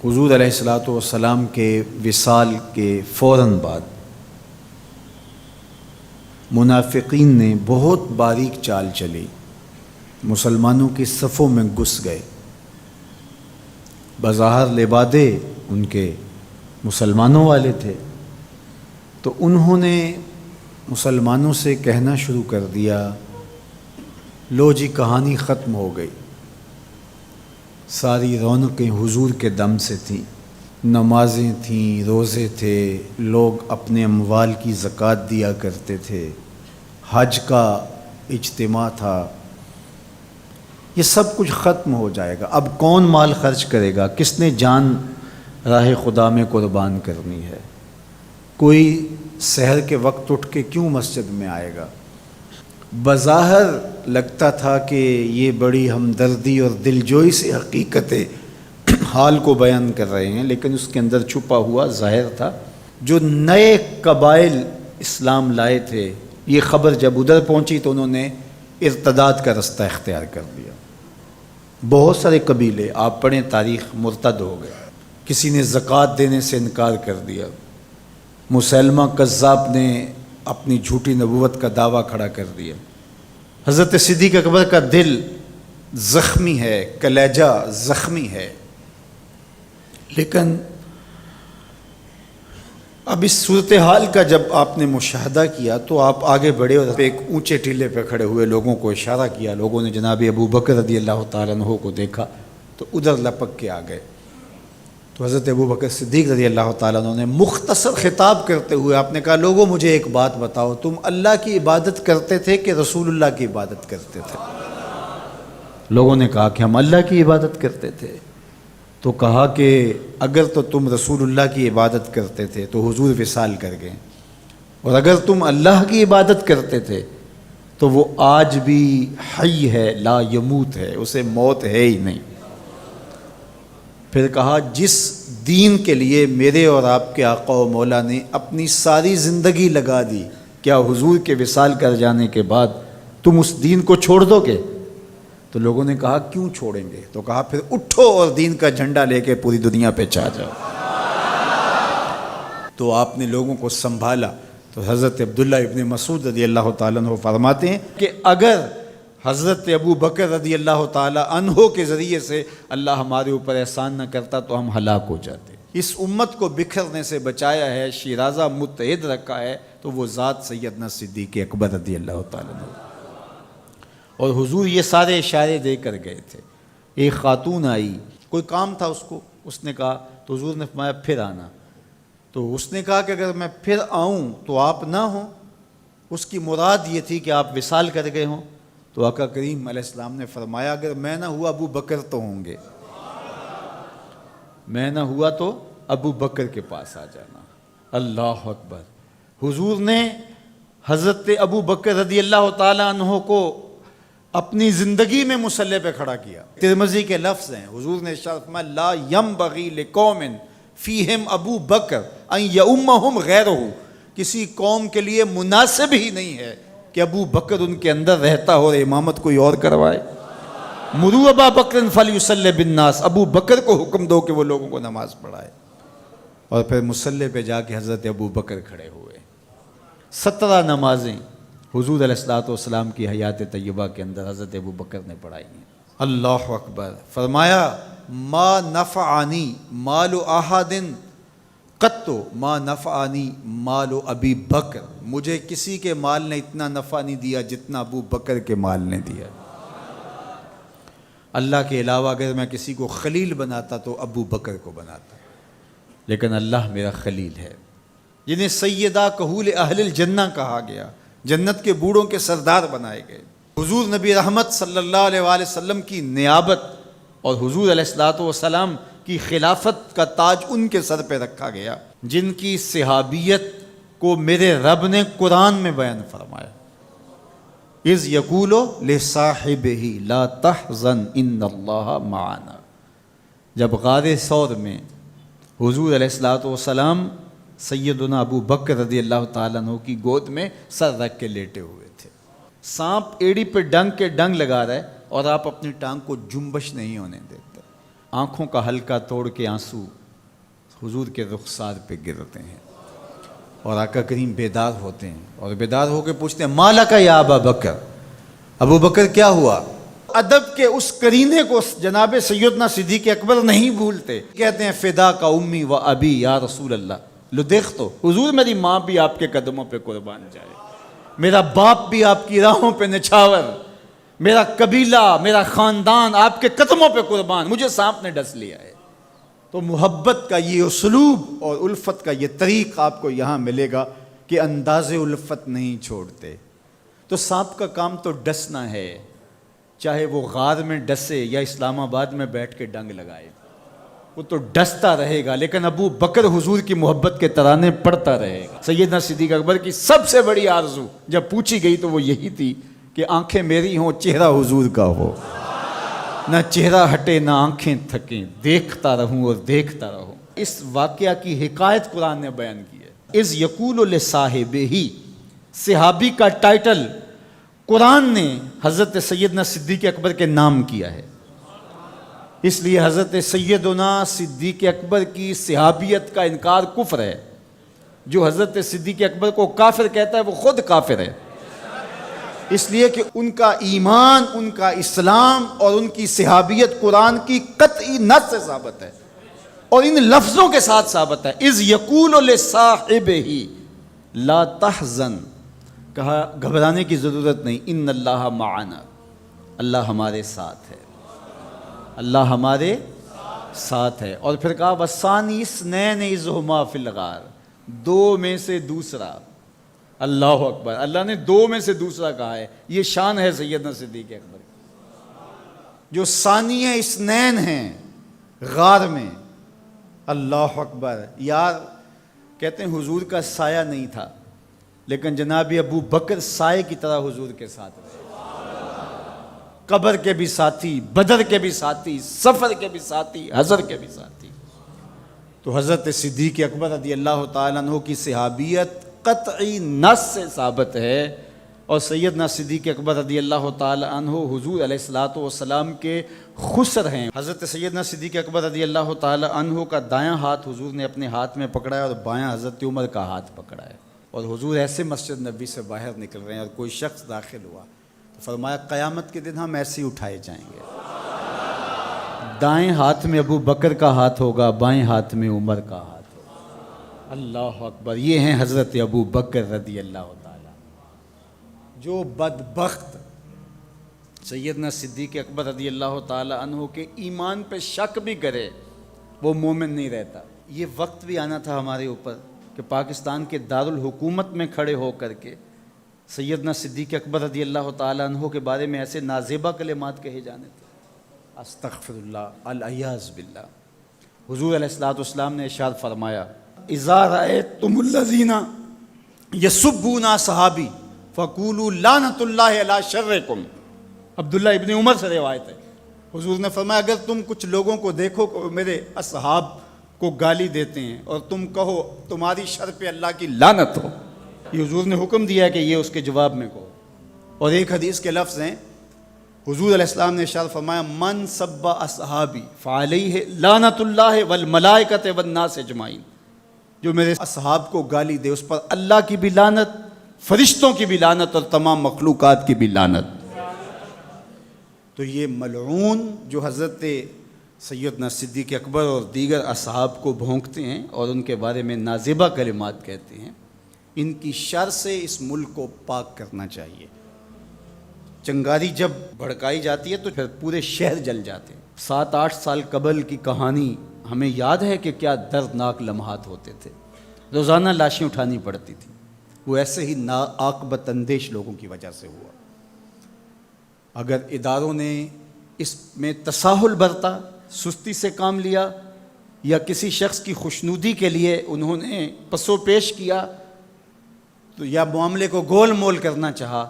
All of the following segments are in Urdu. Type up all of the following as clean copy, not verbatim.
حضور علیہ الصلاۃ والسلام کے وصال کے فوراً بعد منافقین نے بہت باریک چال چلی، مسلمانوں کی صفوں میں گھس گئے۔ بظاہر لبادے ان کے مسلمانوں والے تھے، تو انہوں نے مسلمانوں سے کہنا شروع کر دیا، لو جی کہانی ختم ہو گئی، ساری رونقیں حضور کے دم سے تھیں، نمازیں تھیں، روزے تھے، لوگ اپنے اموال کی زکوٰۃ دیا کرتے تھے، حج کا اجتماع تھا، یہ سب کچھ ختم ہو جائے گا۔ اب کون مال خرچ کرے گا؟ کس نے جان راہ خدا میں قربان کرنی ہے؟ کوئی سحر کے وقت اٹھ کے کیوں مسجد میں آئے گا؟ بظاہر لگتا تھا کہ یہ بڑی ہمدردی اور دلجوئی سے حقیقت حال کو بیان کر رہے ہیں، لیکن اس کے اندر چھپا ہوا ظاہر تھا۔ جو نئے قبائل اسلام لائے تھے، یہ خبر جب ادھر پہنچی تو انہوں نے ارتداد کا رستہ اختیار کر لیا۔ بہت سارے قبیلے، آپ پڑھیں تاریخ، مرتد ہو گئے، کسی نے زکوٰۃ دینے سے انکار کر دیا، مسیلمہ کذاب نے اپنی جھوٹی نبوت کا دعویٰ کھڑا کر دیا، حضرت صدیق اکبر کا دل زخمی ہے، کلیجہ زخمی ہے۔ لیکن اب اس صورتحال کا جب آپ نے مشاہدہ کیا تو آپ آگے بڑھے اور ایک اونچے ٹیلے پہ کھڑے ہوئے لوگوں کو اشارہ کیا۔ لوگوں نے جناب ابو بکر رضی اللہ تعالیٰ عنہ کو دیکھا تو ادھر لپک کے آ گئے۔ تو حضرت ابو بکر صدیق رضی اللہ تعالیٰ عنہ نے مختصر خطاب کرتے ہوئے آپ نے کہا، لوگوں مجھے ایک بات بتاؤ، تم اللہ کی عبادت کرتے تھے کہ رسول اللہ کی عبادت کرتے تھے؟ لوگوں نے کہا کہ ہم اللہ کی عبادت کرتے تھے۔ تو کہا کہ اگر تو تم رسول اللہ کی عبادت کرتے تھے تو حضور وصال کر گئے، اور اگر تم اللہ کی عبادت کرتے تھے تو وہ آج بھی حی ہے، لا یموت ہے، اسے موت ہے ہی نہیں۔ پھر کہا، جس دین کے لیے میرے اور آپ کے آقا و مولا نے اپنی ساری زندگی لگا دی، کیا حضور کے وصال کر جانے کے بعد تم اس دین کو چھوڑ دو گے؟ تو لوگوں نے کہا، کیوں چھوڑیں گے؟ تو کہا، پھر اٹھو اور دین کا جھنڈا لے کے پوری دنیا پہ چھا جاؤ۔ تو آپ نے لوگوں کو سنبھالا۔ تو حضرت عبداللہ ابن مسعود رضی اللہ تعالیٰ عنہ فرماتے ہیں کہ اگر حضرت ابو بکر رضی اللہ تعالیٰ عنہ کے ذریعے سے اللہ ہمارے اوپر احسان نہ کرتا تو ہم ہلاک ہو جاتے۔ اس امت کو بکھرنے سے بچایا ہے، شیرازہ متحد رکھا ہے، تو وہ ذات سیدنا صدیق اکبر رضی اللہ تعالیٰ عنہ۔ اور حضور یہ سارے اشارے دے کر گئے تھے۔ ایک خاتون آئی، کوئی کام تھا اس کو، اس نے کہا، تو حضور نے فرمایا پھر آنا۔ تو اس نے کہا کہ اگر میں پھر آؤں تو آپ نہ ہوں، اس کی مراد یہ تھی کہ آپ وصال کر گئے ہوں۔ تو آقا کریم علیہ السلام نے فرمایا، اگر میں نہ ہوا ابو بکر تو ہوں گے، میں نہ ہوا تو ابو بکر کے پاس آ جانا۔ اللہ اکبر۔ حضور نے حضرت ابو بکر رضی اللہ تعالیٰ عنہ کو اپنی زندگی میں مصلی پہ کھڑا کیا۔ ترمذی کے لفظ ہیں، حضور نے ارشاد فرمایا، لا ینبغی لقوم فیہم ابو بکر ان یؤمہم غیرہ، کسی قوم کے لیے مناسب ہی نہیں ہے کہ ابو بکر ان کے اندر رہتا ہو اور امامت کوئی اور کروائے۔ مروا ابا بکر فلیصلی بالناس، ابو بکر کو حکم دو کہ وہ لوگوں کو نماز پڑھائے۔ اور پھر مصلی پہ جا کے حضرت ابو بکر کھڑے ہوئے۔ 17 نمازیں حضور علیہ الصلوۃ والسلام کی حیات طیبہ کے اندر حضرت ابو بکر نے پڑھائی ہیں۔ اللہ اکبر۔ فرمایا، ما نفعنی مال احد قط ما نفعنی مال ابی بکر، مجھے کسی کے مال نے اتنا نفع نہیں دیا جتنا ابو بکر کے مال نے دیا۔ اللہ کے علاوہ اگر میں کسی کو خلیل بناتا تو ابو بکر کو بناتا، لیکن اللہ میرا خلیل ہے، جنہیں سیدہ کہول اہل الجنہ کہا گیا، جنت کے بوڑھوں کے سردار بنائے گئے۔ حضور نبی رحمت صلی اللہ علیہ وآلہ وسلم کی نیابت اور حضور علیہ الصلوۃ والسلام کی خلافت کا تاج ان کے سر پہ رکھا گیا، جن کی صحابیت کو میرے رب نے قرآن میں بیان فرمایا، اذ یقول لصاحبہ لا تحزن ان اللہ معنا۔ جب غار ثور میں حضور علیہ الصلوۃ والسلام سیدنا ابو بکر رضی اللہ تعالیٰ عنہ کی گود میں سر رکھ کے لیٹے ہوئے تھے، سانپ ایڑی پہ ڈنگ کے ڈنگ لگا رہا ہے اور آپ اپنی ٹانگ کو جنبش نہیں ہونے دیتے، آنکھوں کا حلقہ توڑ کے آنسو حضور کے رخسار پہ گرتے ہیں، اور آقا کریم بیدار ہوتے ہیں اور بیدار ہو کے پوچھتے ہیں مالک یا ابا بکر، ابو بکر کیا ہوا؟ ادب کے اس کرینے کو جناب سیدنا صدیق اکبر نہیں بھولتے، کہتے ہیں فدا کا امی و ابی یا رسول اللہ، لو دیکھ تو حضور میری ماں بھی آپ کے قدموں پہ قربان جائے، میرا باپ بھی آپ کی راہوں پہ نچھاور، میرا قبیلہ میرا خاندان آپ کے قدموں پہ قربان، مجھے سانپ نے ڈس لیا ہے۔ تو محبت کا یہ اسلوب اور الفت کا یہ طریق آپ کو یہاں ملے گا کہ انداز الفت نہیں چھوڑتے۔ تو سانپ کا کام تو ڈسنا ہے، چاہے وہ غار میں ڈسے یا اسلام آباد میں بیٹھ کے ڈنگ لگائے، وہ تو ڈستا رہے گا، لیکن ابو بکر حضور کی محبت کے ترانے پڑھتا رہے گا۔ سیدنا صدیق اکبر کی سب سے بڑی آرزو جب پوچھی گئی تو وہ یہی تھی کہ آنکھیں میری ہوں، چہرہ حضور کا ہو، نہ چہرہ ہٹے نہ آنکھیں تھکیں، دیکھتا رہوں اور دیکھتا رہوں۔ اس واقعہ کی حکایت قرآن نے بیان کی ہے۔ اذ یقول لصاحبہ، صحابی کا ٹائٹل قرآن نے حضرت سیدنا صدیق اکبر کے نام کیا ہے، اس لیے حضرت سیدنا صدیق اکبر کی صحابیت کا انکار کفر ہے۔ جو حضرت صدیق اکبر کو کافر کہتا ہے وہ خود کافر ہے، اس لیے کہ ان کا ایمان، ان کا اسلام اور ان کی صحابیت قرآن کی قطعی نص سے ثابت ہے اور ان لفظوں کے ساتھ ثابت ہے۔ اذ یقول لصاحبہ لا تحزن، کہا گھبرانے کی ضرورت نہیں، ان اللہ معنا، اللہ ہمارے ساتھ ہے، اللہ ہمارے ساتھ ہے۔ اور پھر کہا وَالثَّانِي اثْنَيْنِ إِذْ هُمَا فِي الْغَارِ، دو میں سے دوسرا، اللہ اکبر، اللہ نے دو میں سے دوسرا کہا ہے، یہ شان ہے سیدنا صدیق اکبر جو ثانی اثنین ہیں غار میں۔ اللہ اکبر، یار کہتے ہیں حضور کا سایہ نہیں تھا، لیکن جناب ابو بکر سائے کی طرح حضور کے ساتھ رہے، قبر کے بھی ساتھی، بدر کے بھی ساتھی، سفر کے بھی ساتھی، حضر کے بھی ساتھی۔ تو حضرت صدیق اکبر رضی اللہ تعالیٰ عنہ کی صحابیت قطعی نص سے ثابت ہے، اور سیدنا صدیق اکبر رضی اللہ تعالیٰ عنہ حضور علیہ الصلوۃ والسلام کے خسر ہیں۔ حضرت سیدنا صدیق اکبر رضی اللہ تعالیٰ عنہ کا دایاں ہاتھ حضور نے اپنے ہاتھ میں پکڑا ہے اور بایاں حضرت عمر کا ہاتھ پکڑا ہے، اور حضور ایسے مسجد نبی سے باہر نکل رہے ہیں اور کوئی شخص داخل ہوا تو فرمایا قیامت کے دن ہم ایسے ہی اٹھائے جائیں گے، دائیں ہاتھ میں ابو بکر کا ہاتھ ہوگا، بائیں ہاتھ میں عمر کا ہاتھ ہوگا۔ اللہ اکبر، یہ ہیں حضرت ابو بکر رضی اللہ تعالیٰ۔ جو بدبخت سیدنا صدیق اکبر رضی اللہ تعالیٰ عنہ کے ایمان پہ شک بھی کرے وہ مومن نہیں رہتا۔ یہ وقت بھی آنا تھا ہمارے اوپر کہ پاکستان کے دارالحکومت میں کھڑے ہو کر کے سیدنا صدیق اکبر رضی اللہ تعالیٰ عنہ کے بارے میں ایسے نازیبہ کلمات کہے جانے تھے، استغفر اللہ، العیاذ باللہ۔ حضور علیہ الصلوۃ والسلام نے ارشاد فرمایا اذا رأیتم الذین یسبون صحابی فقولوا لعنۃ اللہ علی شرکم۔ عبداللہ ابن عمر سے روایت ہے، حضور نے فرمایا اگر تم کچھ لوگوں کو دیکھو کہ میرے اصحاب کو گالی دیتے ہیں اور تم کہو تمہاری شر پہ اللہ کی لعنت ہو، یہ حضور نے حکم دیا ہے کہ یہ اس کے جواب میں کہو۔ اور ایک حدیث کے لفظ ہیں، حضور علیہ السلام نے ارشاد فرمایا من سب اصحابی فعلیہ لعنت اللہ والملائکۃ والناس اجمعین، جو میرے اصحاب کو گالی دے اس پر اللہ کی بھی لعنت، فرشتوں کی بھی لعنت اور تمام مخلوقات کی بھی لعنت۔ تو یہ ملعون جو حضرت سیدنا صدیق اکبر اور دیگر اصحاب کو بھونکتے ہیں اور ان کے بارے میں نازیبہ کلمات کہتے ہیں، ان کی شر سے اس ملک کو پاک کرنا چاہیے۔ چنگاری جب بھڑکائی جاتی ہے تو پھر پورے شہر جل جاتے ہیں۔ 7-8 سال قبل کی کہانی ہمیں یاد ہے کہ کیا دردناک لمحات ہوتے تھے، روزانہ لاشیں اٹھانی پڑتی تھیں، وہ ایسے ہی ناعاقبت اندیش لوگوں کی وجہ سے ہوا۔ اگر اداروں نے اس میں تساہل برتا، سستی سے کام لیا، یا کسی شخص کی خوشنودی کے لیے انہوں نے پس و پیش کیا تو یا معاملے کو گول مول کرنا چاہا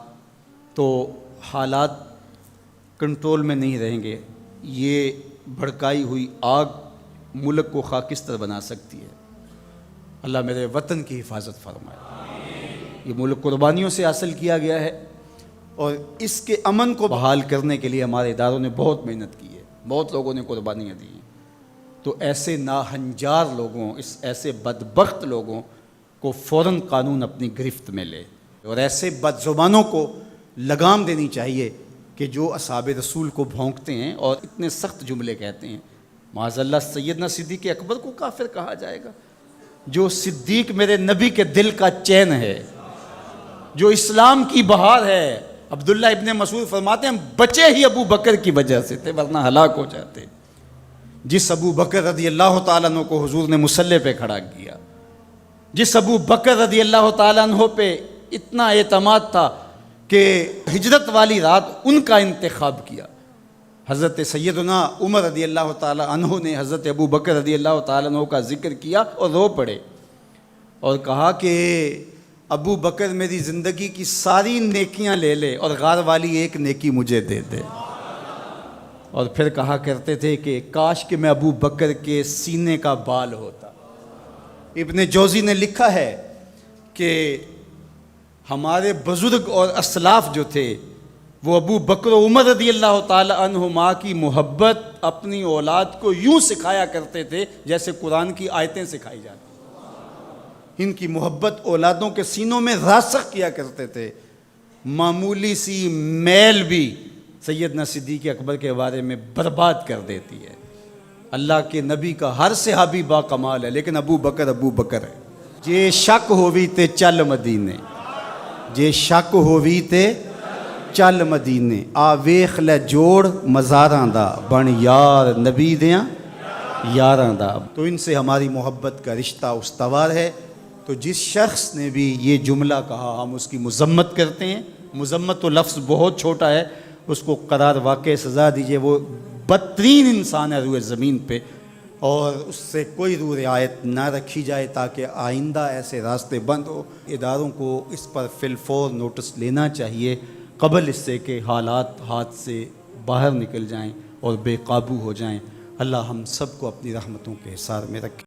تو حالات کنٹرول میں نہیں رہیں گے۔ یہ بھڑکائی ہوئی آگ ملک کو خاکستر بنا سکتی ہے۔ اللہ میرے وطن کی حفاظت فرمائے۔ یہ ملک قربانیوں سے حاصل کیا گیا ہے اور اس کے امن کو بحال کرنے کے لیے ہمارے اداروں نے بہت محنت کی ہے، بہت لوگوں نے قربانیاں دی ہیں۔ تو ایسے ناہنجار لوگوں، ایسے بدبخت لوگوں کو فوراً قانون اپنی گرفت میں لے، اور ایسے بد زبانوں کو لگام دینی چاہیے کہ جو اصحاب رسول کو بھونکتے ہیں اور اتنے سخت جملے کہتے ہیں۔ معاذ اللہ سیدنا صدیق اکبر کو کافر کہا جائے گا؟ جو صدیق میرے نبی کے دل کا چین ہے، جو اسلام کی بہار ہے۔ عبداللہ ابن مسعود فرماتے ہیں ہم بچے ہی ابو بکر کی وجہ سے تھے، ورنہ ہلاک ہو جاتے۔ جس ابو بکر رضی اللہ تعالیٰ عنہ کو حضور نے مصلی پہ کھڑا کیا، جس ابو بکر رضی اللہ تعالیٰ عنہ پہ اتنا اعتماد تھا کہ ہجرت والی رات ان کا انتخاب کیا۔ حضرت سیدنا عمر رضی اللہ تعالیٰ عنہ نے حضرت ابو بکر رضی اللہ تعالیٰ عنہ کا ذکر کیا اور رو پڑے اور کہا کہ ابو بکر میری زندگی کی ساری نیکیاں لے لے اور غار والی ایک نیکی مجھے دے دے۔ اور پھر کہا کرتے تھے کہ کاش کہ میں ابو بکر کے سینے کا بال ہوتا۔ ابن جوزی نے لکھا ہے کہ ہمارے بزرگ اور اسلاف جو تھے وہ ابو بکر و عمر رضی اللہ تعالی عنہما کی محبت اپنی اولاد کو یوں سکھایا کرتے تھے جیسے قرآن کی آیتیں سکھائی جاتی۔ ان کی محبت اولادوں کے سینوں میں راسخ کیا کرتے تھے۔ معمولی سی میل بھی سیدنا صدیق اکبر کے بارے میں برباد کر دیتی ہے۔ اللہ کے نبی کا ہر صحابی با کمال ہے، لیکن ابو بکر ہے۔ جے شک ہووی تے چل مدینے، جے شک ہووی تے چل مدینے، آ ویخ لے جوڑ مزاراں دا، بن یار نبی دیاں یاراں دا۔ تو ان سے ہماری محبت کا رشتہ استوار ہے۔ تو جس شخص نے بھی یہ جملہ کہا ہم اس کی مذمت کرتے ہیں۔ مذمت تو لفظ بہت چھوٹا ہے، اس کو قرار واقع سزا دیجئے۔ وہ بدترین انسان ہے روئے زمین پہ، اور اس سے کوئی روح رعایت نہ رکھی جائے تاکہ آئندہ ایسے راستے بند ہو۔ اداروں کو اس پر فی الفور نوٹس لینا چاہیے قبل اس سے کہ حالات ہاتھ سے باہر نکل جائیں اور بے قابو ہو جائیں۔ اللہ ہم سب کو اپنی رحمتوں کے حصار میں رکھے۔